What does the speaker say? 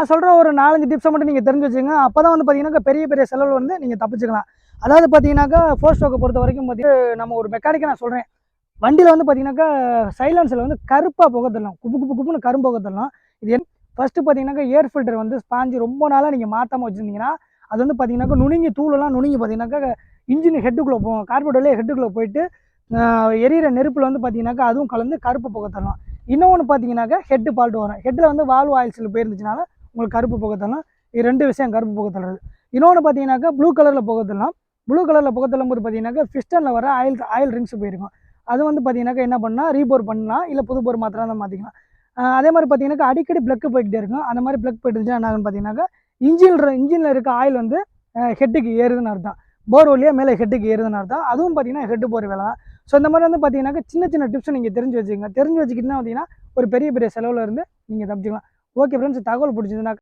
நான் சொல்கிற ஒரு 4-5 டிப்ஸை மட்டும் நீங்கள் தெரிஞ்சு வச்சுங்க. அப்போ தான் வந்து பார்த்தீங்கன்னாக்கா பெரிய பெரிய செலவு வந்து நீங்கள் தப்பிச்சுக்கலாம். அதாவது பார்த்தீங்கன்னாக்கா ஃபோர் ஸ்ட்ரோக்கை பொறுத்த வரைக்கும் பார்த்தீங்கன்னா நம்ம ஒரு மெக்கானிக்கை நான் சொல்கிறேன். வண்டியில் வந்து பார்த்தீங்கன்னாக்கா சைலன்ஸில் வந்து கருப்பாக புகை தரலாம், குப்பு குப்பு குப்புன்னு கரும்பு புகை தரலாம். இது ஃபஸ்ட்டு பார்த்தீங்கன்னாக்கா ஏர் ஃபில்டர் வந்து ஸ்பாஞ்சு ரொம்ப நாளாக நீங்கள் மாற்றாமல் வச்சுருந்தீங்கன்னா அது வந்து பார்த்தீங்கன்னாக்கா நுணுங்கி தூளெல்லாம் நுணுங்கி பார்த்தீங்கன்னாக்கா இன்ஜின் ஹெட்டுக்குள்ளே போகும், கார்பரேட்டர்லேயே ஹெட்டுக்குள்ளே போயிட்டு எரியிற நெருப்பில் வந்து பார்த்தீங்கன்னாக்கா அதுவும் கலந்து கருப்பு புகை தரலாம். இன்னொன்று பார்த்தீங்கன்னாக்கா ஹெட்டு ஃபால்ட் வரும். ஹெட்டில் வந்து வால்வு ஆயில்ஸில் போயிருந்துச்சுனால உங்களுக்கு கருப்பு புகை தரலாம். இது 2 விஷயம் கருப்பு புகை தர்றது. இன்னொன்று பார்த்தீங்கன்னாக்கா ப்ளூ கலரில் புகை தரலாம். ப்ளூ கலரில் புகை தள்ளும்போது பார்த்தீங்கன்னாக்கா பிஸ்டனில் வர ஆயில் ரிங்ஸ் போயிருக்கும். அது வந்து பார்த்தீங்கன்னாக்கா என்ன பண்ணால் ரீபோர் பண்ணலாம், இல்லை புது போர் மாத்திரம் தான் மாற்றிக்கலாம். அதே மாதிரி பார்த்தீங்கன்னாக்கா அடிக்கடி ப்ளக்கு போய்கிட்டே இருக்கும். அந்த மாதிரி ப்ளக் போயிட்டு இருந்துச்சுன்னா என்ன ஆகுன்னு பார்த்தீங்கன்னாக்கா இன்ஜினில் இருக்க ஆயில் வந்து ஹெட்டுக்கு ஏறுதுன்னு அர்த்தம். போர் வழியாக மேலே ஹெட்டுக்கு ஏறுதுன்னு அர்த்தம். அதுவும் பார்த்தீங்கன்னா ஹெட்டு போர் வேலை தான். ஸோ இந்த மாதிரி வந்து பார்த்தீங்கன்னாக்கா சின்ன சின்ன டிப்ஸ் நீங்கள் தெரிஞ்சு வச்சுக்கோங்க. தெரிஞ்சு வச்சுக்கிட்டீங்கன்னா பார்த்தீங்கன்னா ஒரு பெரிய பெரிய செலவில் இருந்து நீங்கள் தப்பிச்சுக்கலாம். ஓகே ஃப்ரெண்ட்ஸ், தகவல் பிடிச்சதுன்னா